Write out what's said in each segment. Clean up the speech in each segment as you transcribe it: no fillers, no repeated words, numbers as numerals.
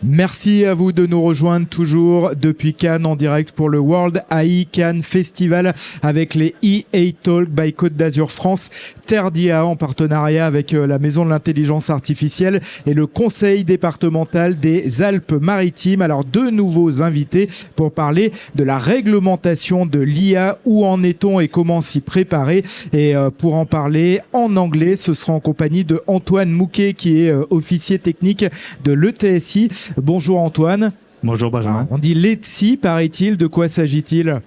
Merci à vous de nous rejoindre toujours depuis Cannes en direct pour le World AI Cannes Festival avec les EA Talk by Côte d'Azur France, TERRE en partenariat avec la Maison de l'intelligence artificielle et le Conseil départemental des Alpes-Maritimes. Alors deux nouveaux invités pour parler de la réglementation de l'IA, où en est-on et comment s'y préparer. Et pour en parler en anglais, ce sera en compagnie de Antoine Mouquet qui est officier technique de l'ETSI. Bonjour Antoine. Bonjour Benjamin. On dit l'ETSI, paraît-il. De quoi s'agit-il ?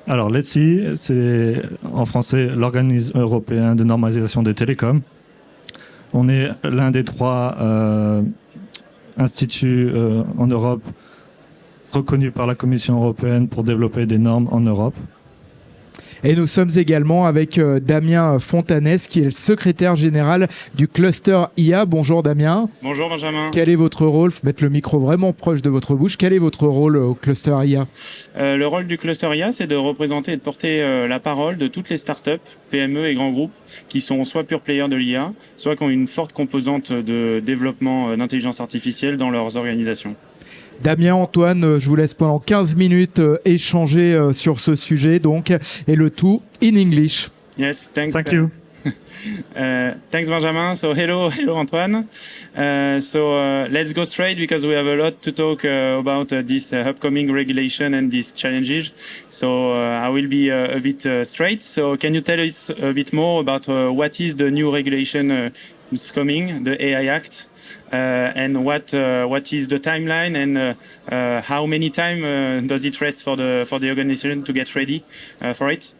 Alors l'ETSI, c'est en français l'organisme européen de normalisation des télécoms. On est l'un des trois instituts en Europe reconnus par la Commission européenne pour développer des normes en Europe. Et nous sommes également avec Damien Fontanes, qui est le secrétaire général du ClusterIA. Bonjour Damien. Bonjour Benjamin. Quel est votre rôle ? Faut mettre le micro vraiment proche de votre bouche. Quel est votre rôle au ClusterIA ? Le rôle du ClusterIA, c'est de représenter et de porter la parole de toutes les startups, PME et grands groupes qui sont soit pure players de l'IA, soit qui ont une forte composante de développement d'intelligence artificielle dans leurs organisations. Damien, Antoine, je vous laisse pendant 15 minutes échanger sur ce sujet, donc, et le tout in English. Yes, thanks. Thank you. Thanks, Benjamin. So, hello, Antoine. Let's go straight because we have a lot to talk about this upcoming regulation and these challenges. So, I will be a bit straight. So, can you tell us a bit more about what is the new regulation is coming, the AI Act, and what is the timeline, and how many time does it rest for the organization to get ready for it?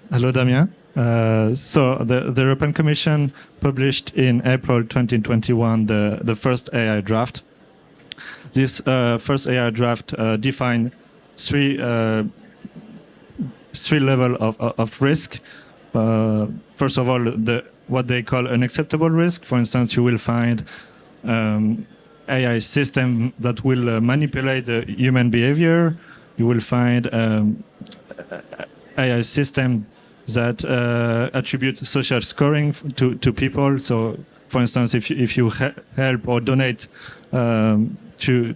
Hello Damien. So the European Commission published in April 2021 the first AI draft. This first AI draft defined three levels of risk. First of all, what they call an acceptable risk. For instance, you will find AI system that will manipulate human behavior. You will find AI system that attribute social scoring to people. So, for instance, if you help or donate to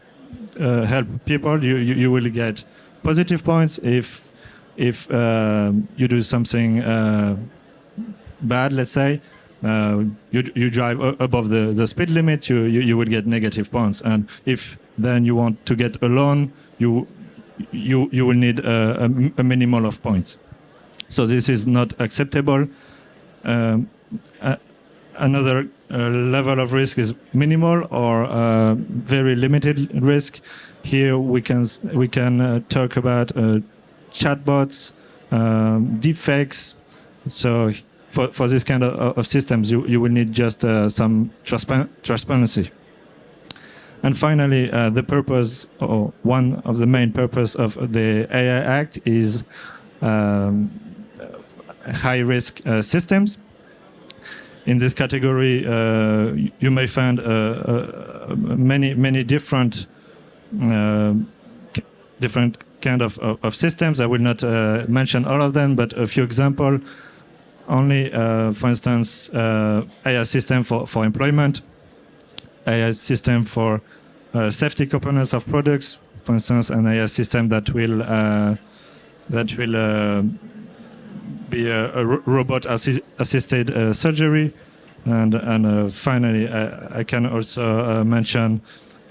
help people, you will get positive points. If you do something bad, let's say, you drive above the speed limit, you will get negative points. And if then you want to get a loan, you will need a minimal of points. So this is not acceptable. Another level of risk is minimal or very limited risk. Here we can talk about chatbots, deepfakes. So for this kind of systems, you will need just some transparency. And finally, the purpose, or one of the main purpose of the AI Act is high-risk systems. In this category, you may find many different kind of systems. I will not mention all of them, but a few examples. Only, for instance, AI system for employment, AI system for safety components of products. For instance, an AI system that will be a robot-assisted surgery, and finally, I can also mention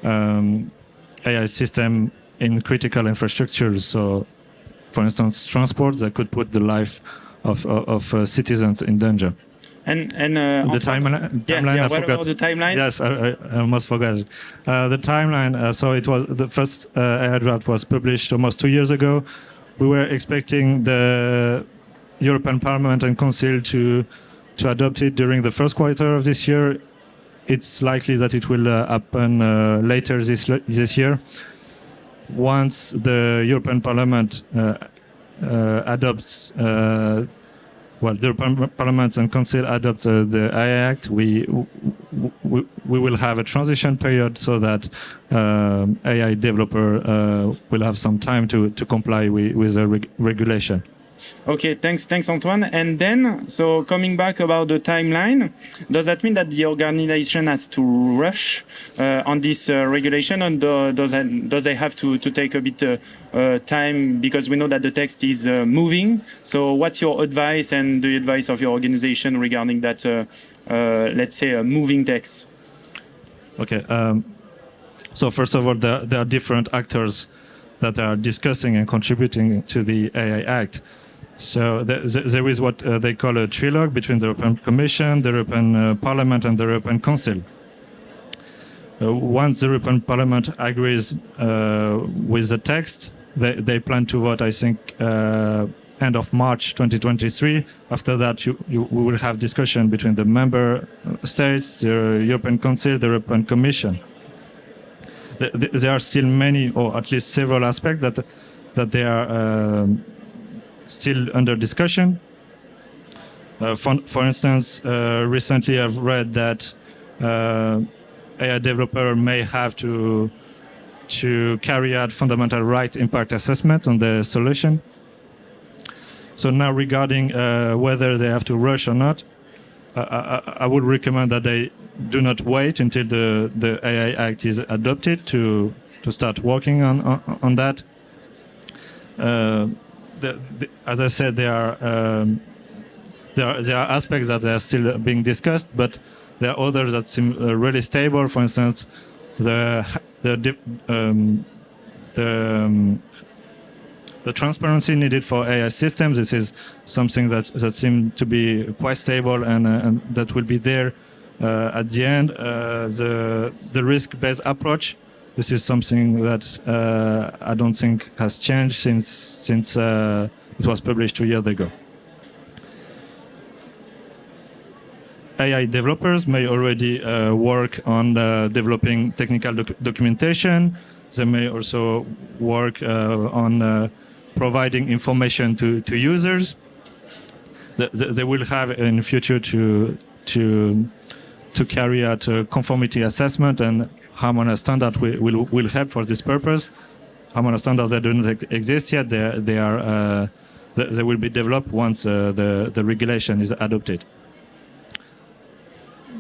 AI system in critical infrastructures. So, for instance, transport that could put the life of citizens in danger. And the timeline. I what forgot. about the timeline? Yes, I almost forgot it. The timeline. So it was the first AI draft was published almost 2 years ago. We were expecting the European Parliament and Council to adopt it during the first quarter of this year. It's likely that it will happen later this year. Once the European Parliament adopts, the European Parliament and Council adopt the AI Act, we will have a transition period so that AI developer will have some time to comply with the regulation. Okay, thanks, Antoine. And then, so coming back about the timeline, does that mean that the organization has to rush on this regulation, and does they have to take a bit time, because we know that the text is moving? So, what's your advice and the advice of your organization regarding that? Let's say a moving text. Okay. So first of all, there are different actors that are discussing and contributing to the AI Act. So there is what they call a trilogue between the European Commission, the European Parliament, and the European Council. Once the European Parliament agrees with the text, they plan to vote, I think, end of March 2023. After that, we will have discussion between the member states, the European Council, the European Commission. There are still many, or at least several aspects that they are still under discussion. For instance, recently I've read that AI developer may have to carry out fundamental right impact assessments on the solution. So now regarding whether they have to rush or not, I would recommend that they do not wait until the AI Act is adopted to start working on that. As I said, there are aspects that are still being discussed, but there are others that seem really stable. For instance, the transparency needed for AI systems. This is something that seems to be quite stable and that will be there at the end. The risk-based approach. This is something that I don't think has changed since it was published 2 years ago. AI developers may already work on developing technical documentation. They may also work on providing information to users. They will have in the future to carry out a conformity assessment, and harmonized standard will help for this purpose. Harmonized standards that do not exist yet, they will be developed once the regulation is adopted.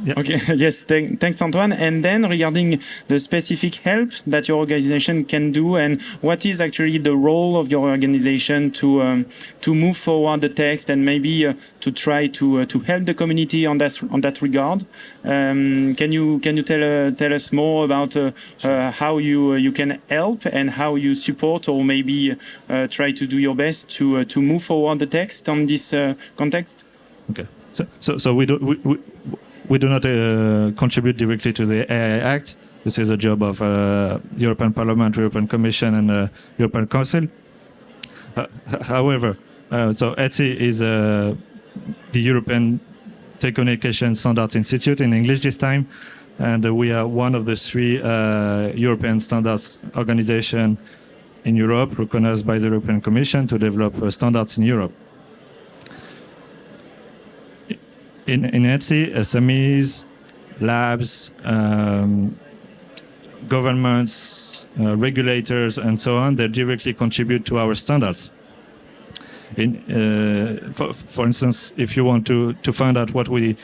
Yeah. Okay, yes, thanks, Antoine. And then regarding the specific help that your organization can do, and what is actually the role of your organization to move forward the text, and maybe to try to help the community on that regard. Can you tell us more about how you can help and how you support, or maybe try to do your best to move forward the text on this context? Okay, so we do not contribute directly to the AI Act. This is a job of European Parliament, European Commission, and European Council. However, so ETSI is the European Telecommunication Standards Institute in English this time, and we are one of the 3 European standards organizations in Europe recognized by the European Commission to develop standards in Europe. In ETSI, SMEs, labs, governments, regulators, and so on, they directly contribute to our standards. For instance, if you want to find out what we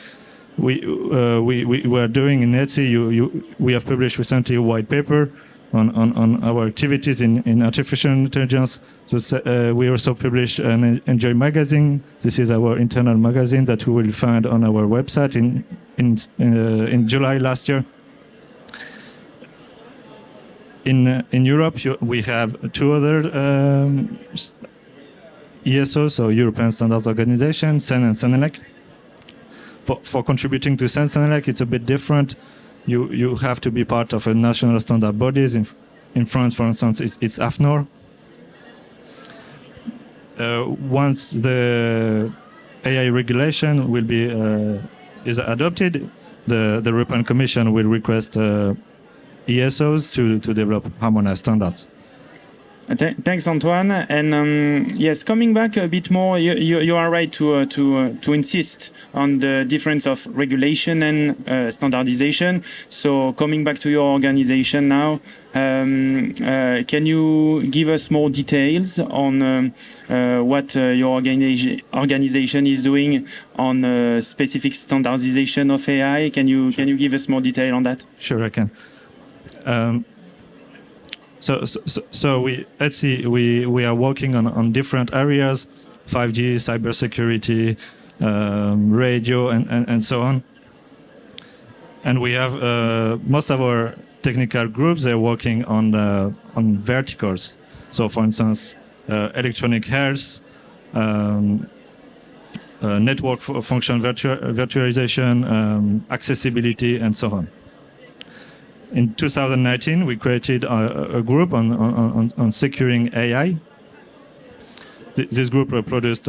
are doing in ETSI, we have published recently a white paper on our activities in artificial intelligence. So we also published an Enjoy magazine. This is our internal magazine that we will find on our website in July last year. In Europe, we have 2 other ESOs, so European Standards Organization, CEN and CENELEC. For contributing to CEN CENELEC, it's a bit different. You have to be part of a national standard bodies. In France, for instance, it's AFNOR. Once the AI regulation will be is adopted, the European Commission will request ESOs to develop harmonized standards. Thanks, Antoine. And yes, coming back a bit more, you are right to insist on the difference of regulation and standardization. So coming back to your organization now, can you give us more details on what your organization is doing on specific standardization of AI? Can you give us more detail on that? Sure, I can. So we ETSI we are working on different areas: 5G, cybersecurity, radio, and so on. And we have most of our technical groups. They're working on verticals. So, for instance, electronic health, network function virtualization, accessibility, and so on. In 2019, we created a group on securing AI. This group produced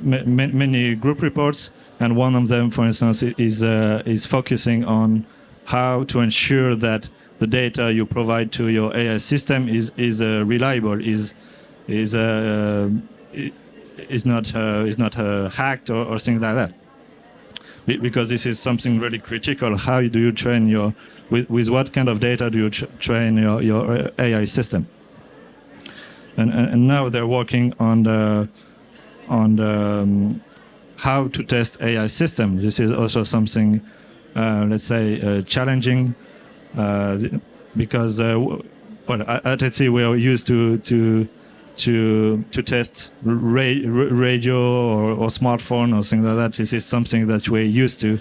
many group reports, and one of them, for instance, is focusing on how to ensure that the data you provide to your AI system is reliable, is not hacked or things like that. Because this is something really critical. How do you train with what kind of data do you train your AI system? And now they're working on how to test AI systems. This is also something, let's say, challenging, because at ETSI we are used to test radio or smartphone or things like that. This is something that we're used to.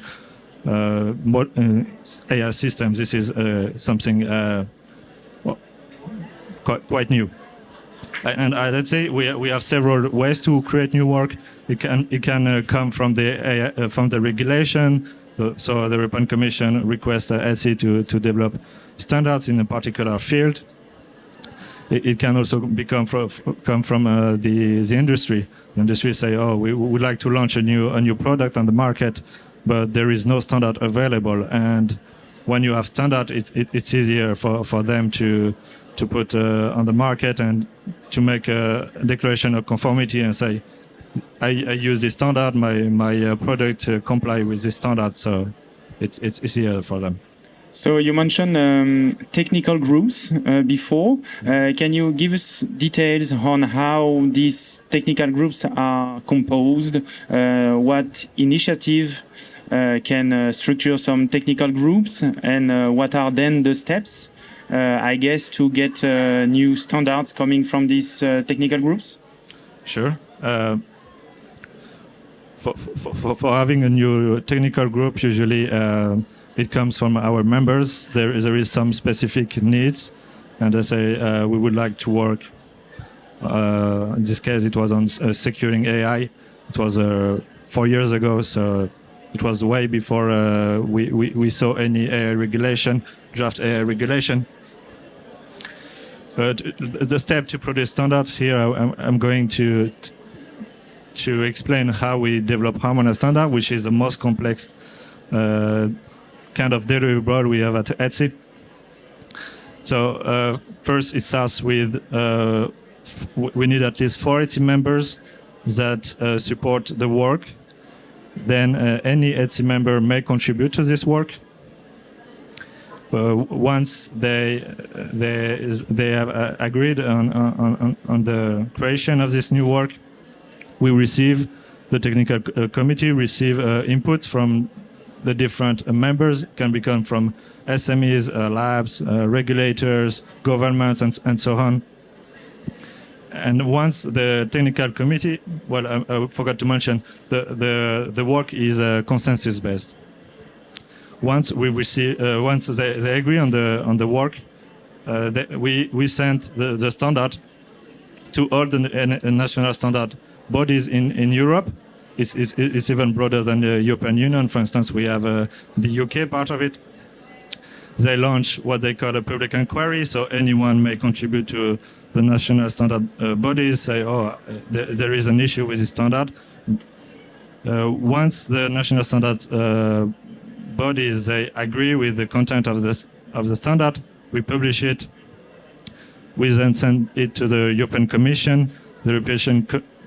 AI systems. This is something quite new. And let's say we have several ways to create new work. It can come from the regulation. So the European Commission requests ETSI to develop standards in a particular field. It can also come from the industry. The industry say, "Oh, we would like to launch a new product on the market, but there is no standard available." And when you have standard, it's easier for them to put on the market and to make a declaration of conformity and say, "I use this standard. My product comply with this standard." So it's easier for them. So you mentioned technical groups before. Can you give us details on how these technical groups are composed? What initiative can structure some technical groups, and what are then the steps, I guess, to get new standards coming from these technical groups? Sure. For having a new technical group, usually it comes from our members. There is some specific needs, and they say we would like to work. In this case, it was on securing AI. It was 4 years ago, so it was way before we saw any AI regulation, draft AI regulation. The step to produce standards here, I'm going to explain how we develop harmonized standard, which is the most complex kind of deliverable we have at ETSI. So first it starts with we need at least 4 ETSI members that support the work. Then any ETSI member may contribute to this work. Once they have agreed on the creation of this new work, the technical committee receive input from the different members. It can become from SMEs, labs, regulators, governments, and so on. And once the technical committee, I forgot to mention, the work is consensus based. Once they agree on the work, we send the standard to all the national standard bodies in Europe. It's even broader than the European Union. For instance, we have the UK part of it. They launch what they call a public inquiry, so anyone may contribute to the national standard bodies, say, "Oh, there is an issue with this standard." Once the national standard bodies they agree with the content of the standard, we publish it. We then send it to the European Commission. The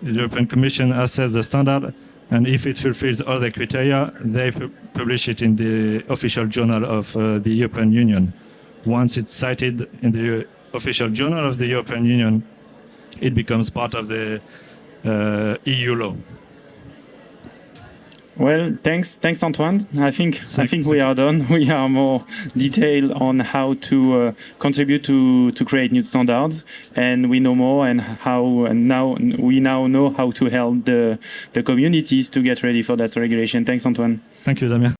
European Commission assesses the standard, and if it fulfills all the criteria, they publish it in the official journal of the European Union. Once it's cited in the official journal of the European Union, it becomes part of the EU law. Well, thanks, Antoine. I think we are done. We are more detailed on how to contribute to create new standards, and we know more and now know how to help the communities to get ready for that regulation. Thanks, Antoine. Thank you, Damien.